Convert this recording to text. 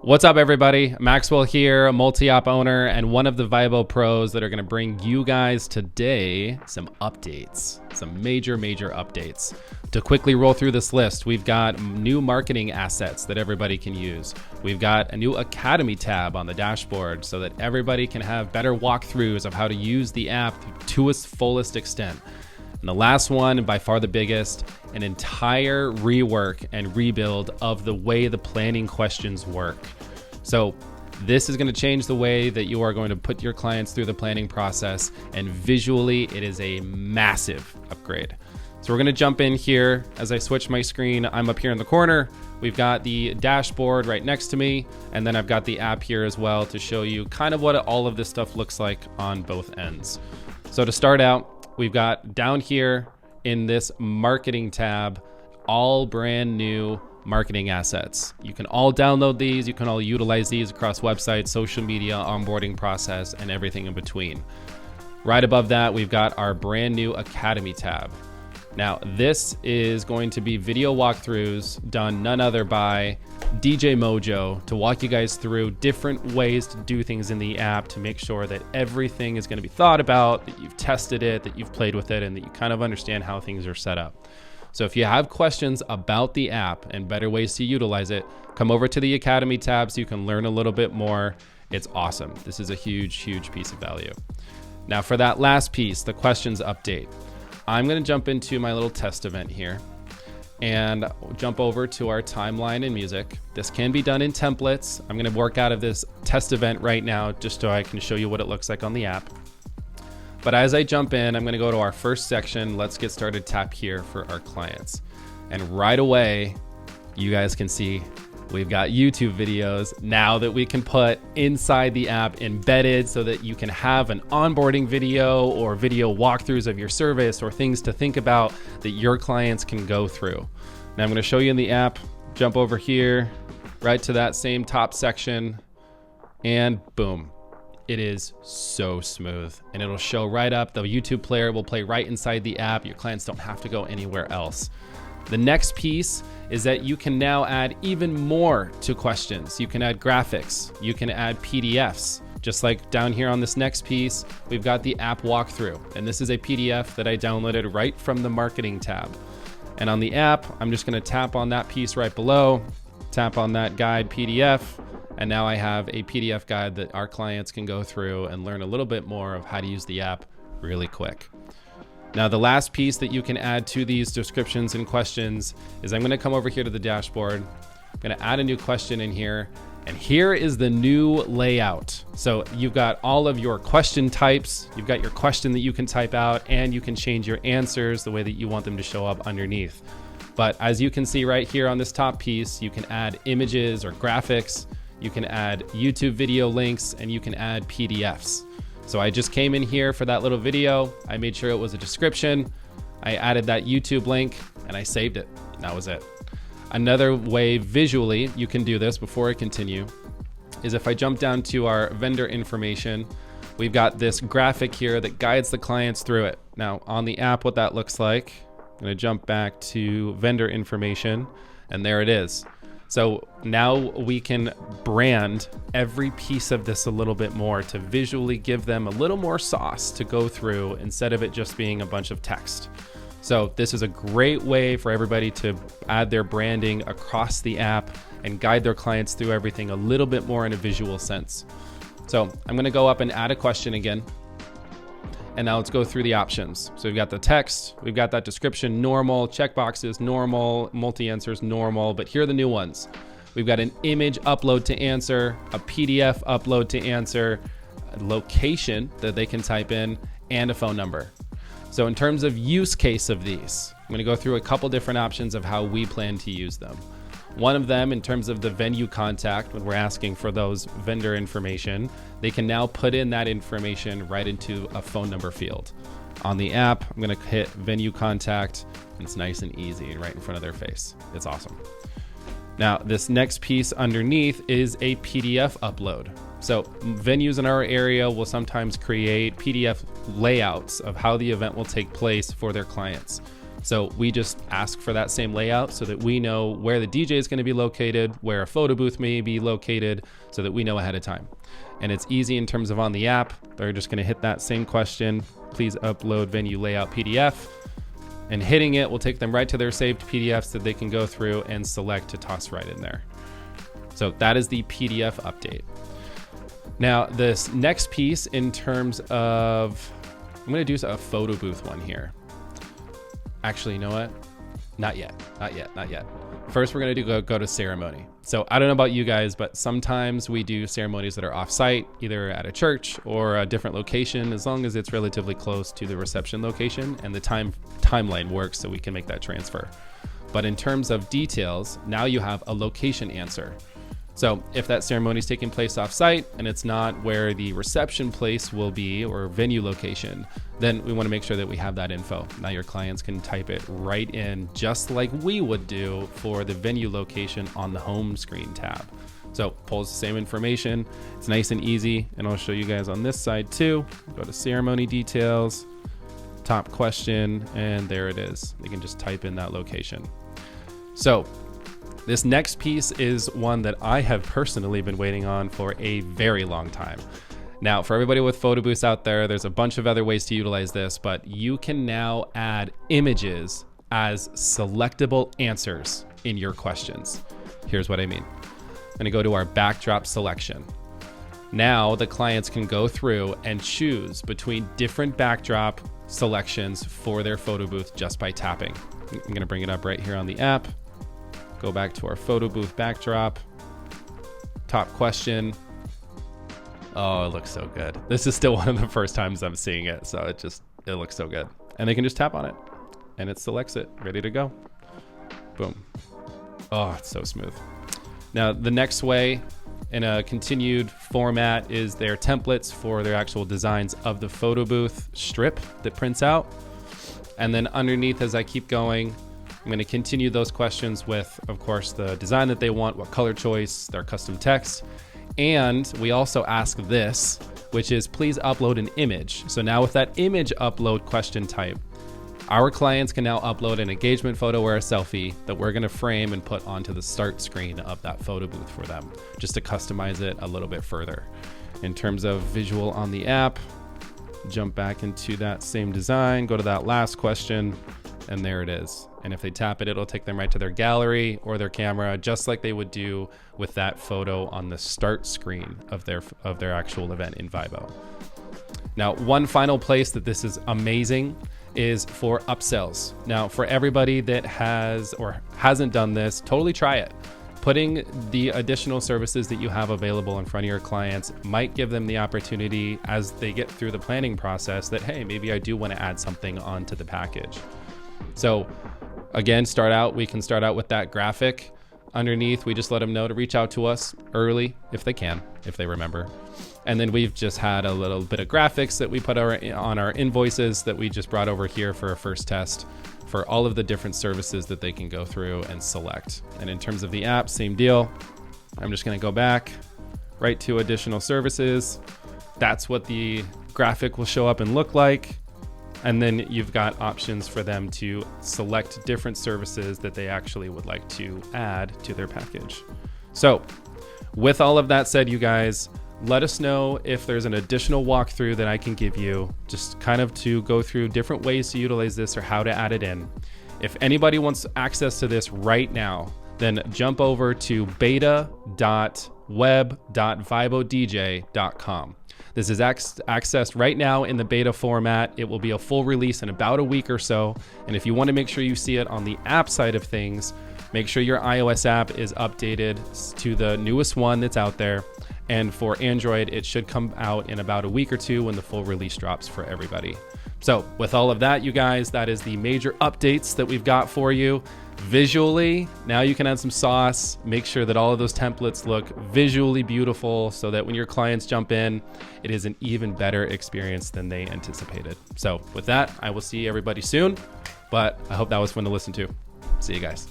What's up, everybody? Maxwell here, a multi-op owner and one of the Vibo pros that are going to bring you guys today some updates, some major updates. To quickly roll through this list, we've got new marketing assets that everybody can use. We've got a new Academy tab on the dashboard so that everybody can have better walkthroughs of how to use the app to its fullest extent. And the last one, and by far the biggest, an entire rework and rebuild of the way the planning questions work. So this is going to change the way that you are going to put your clients through the planning process, and visually it is a massive upgrade. So we're going to jump in here. As I switch my screen, I'm up here in the corner. We've got the dashboard right next to me, and then I've got the app here as well to show you kind of what all of this stuff looks like on both ends. So to start out, we've got down here in this marketing tab, all brand new marketing assets. You can all download these. You can all utilize these across websites, social media, onboarding process, and everything in between. Right above that, we've got our brand new Academy tab. Now, this is going to be video walkthroughs done none other by DJ Mojo to walk you guys through different ways to do things in the app to make sure that everything is going to be thought about, that you've tested it, that you've played with it, and that you kind of understand how things are set up. So if you have questions about the app and better ways to utilize it, come over to the Academy tab so you can learn a little bit more. It's awesome. This is a huge piece of value. Now for that last piece, the questions update, I'm going to jump into my little test event here and jump over to our timeline and music. This can be done in templates. I'm going to work out of this test event right now just so I can show you what it looks like on the app. But as I jump in, I'm going to go to our first section. Let's get started. Tap here for our clients. And right away, you guys can see we've got YouTube videos now that we can put inside the app embedded so that you can have an onboarding video or video walkthroughs of your service or things to think about that your clients can go through. Now I'm going to show you in the app, jump over here, right to that same top section, and boom. It is so smooth, and it'll show right up. The YouTube player will play right inside the app. Your clients don't have to go anywhere else. The next piece is that you can now add even more to questions. You can add graphics, you can add PDFs. Just like down here on this next piece, we've got the app walkthrough. And this is a PDF that I downloaded right from the marketing tab. And on the app, I'm just gonna tap on that piece right below, tap on that guide PDF, and now I have a PDF guide that our clients can go through and learn a little bit more of how to use the app really quick. Now, the last piece that you can add to these descriptions and questions is I'm going to come over here to the dashboard. I'm going to add a new question in here, and here is the new layout. So you've got all of your question types. You've got your question that you can type out, and you can change your answers the way that you want them to show up underneath. But as you can see right here on this top piece, you can add images or graphics. You can add YouTube video links, and you can add PDFs. So I just came in here for that little video. I made sure it was a description. I added that YouTube link and I saved it. That was it. Another way visually you can do this before I continue is if I jump down to our vendor information, we've got this graphic here that guides the clients through it. Now on the app, what that looks like, I'm gonna jump back to vendor information, and there it is. So now we can brand every piece of this a little bit more to visually give them a little more sauce to go through instead of it just being a bunch of text. So this is a great way for everybody to add their branding across the app and guide their clients through everything a little bit more in a visual sense. So I'm gonna go up and add a question again. And now let's go through the options. So we've got the text, we've got that description, normal, checkboxes, normal, multi-answers, normal, but here are the new ones. We've got an image upload to answer, a PDF upload to answer, a location that they can type in, and a phone number. So in terms of use case of these, I'm gonna go through a couple different options of how we plan to use them. One of them, in terms of the venue contact, when we're asking for those vendor information, they can now put in that information right into a phone number field. On the app, I'm gonna hit venue contact, and it's nice and easy right in front of their face. It's awesome. Now, this next piece underneath is a PDF upload. So venues in our area will sometimes create PDF layouts of how the event will take place for their clients. So we just ask for that same layout so that we know where the DJ is going to be located, where a photo booth may be located, so that we know ahead of time. And it's easy in terms of on the app. They're just going to hit that same question. Please upload venue layout PDF. And hitting it will take them right to their saved PDFs that they can go through and select to toss right in there. So that is the PDF update. Now, this next piece in terms of, I'm going to do a photo booth one here. Actually, you know what? Not yet. First, we're going to go to ceremony. So I don't know about you guys, but sometimes we do ceremonies that are off-site, either at a church or a different location, as long as it's relatively close to the reception location and the timeline works so we can make that transfer. But in terms of details, now you have a location answer. So if that ceremony is taking place off-site and it's not where the reception place will be or venue location, then we want to make sure that we have that info. Now your clients can type it right in, just like we would do for the venue location on the home screen tab. So pulls the same information. It's nice and easy. And I'll show you guys on this side too. Go to ceremony details, top question, and there it is. You can just type in that location. So this next piece is one that I have personally been waiting on for a very long time. Now, for everybody with photo booths out there, there's a bunch of other ways to utilize this, but you can now add images as selectable answers in your questions. Here's what I mean. I'm going to go to our backdrop selection. Now the clients can go through and choose between different backdrop selections for their photo booth just by tapping. I'm going to bring it up right here on the app. Go back to our photo booth backdrop. Top question. Oh, it looks so good. This is still one of the first times I'm seeing it, so it looks so good. And they can just tap on it, and it selects it, ready to go. Boom. Oh, it's so smooth. Now, the next way in a continued format is their templates for their actual designs of the photo booth strip that prints out. And then underneath, as I keep going, I'm going to continue those questions with, of course, the design that they want, what color choice, their custom text. And we also ask this, which is please upload an image. So now with that image upload question type, our clients can now upload an engagement photo or a selfie that we're going to frame and put onto the start screen of that photo booth for them, just to customize it a little bit further. In terms of visual on the app, jump back into that same design, go to that last question, and there it is. And if they tap it, it'll take them right to their gallery or their camera, just like they would do with that photo on the start screen of their actual event in Vibo. Now, one final place that this is amazing is for upsells. Now, for everybody that has or hasn't done this, totally try it. Putting the additional services that you have available in front of your clients might give them the opportunity as they get through the planning process that, hey, maybe I do want to add something onto the package. So again, we can start out with that graphic. Underneath, we just let them know to reach out to us early if they can, if they remember. And then we've just had a little bit of graphics that we put on our invoices that we just brought over here for a first test for all of the different services that they can go through and select. And in terms of the app, same deal. I'm just going to go back right to additional services. That's what the graphic will show up and look like. And then you've got options for them to select different services that they actually would like to add to their package. So with all of that said, you guys, let us know if there's an additional walkthrough that I can give you, just kind of to go through different ways to utilize this or how to add it in. If anybody wants access to this right now, then jump over to beta.web.vibodj.com. This is accessed right now in the beta format. It will be a full release in about a week or so. And if you want to make sure you see it on the app side of things, make sure your iOS app is updated to the newest one that's out there. And for Android, it should come out in about a week or two when the full release drops for everybody. So with all of that, you guys, that is the major updates that we've got for you. Visually, now you can add some sauce, make sure that all of those templates look visually beautiful so that when your clients jump in, it is an even better experience than they anticipated. So with that, I will see everybody soon, but I hope that was fun to listen to. See you guys.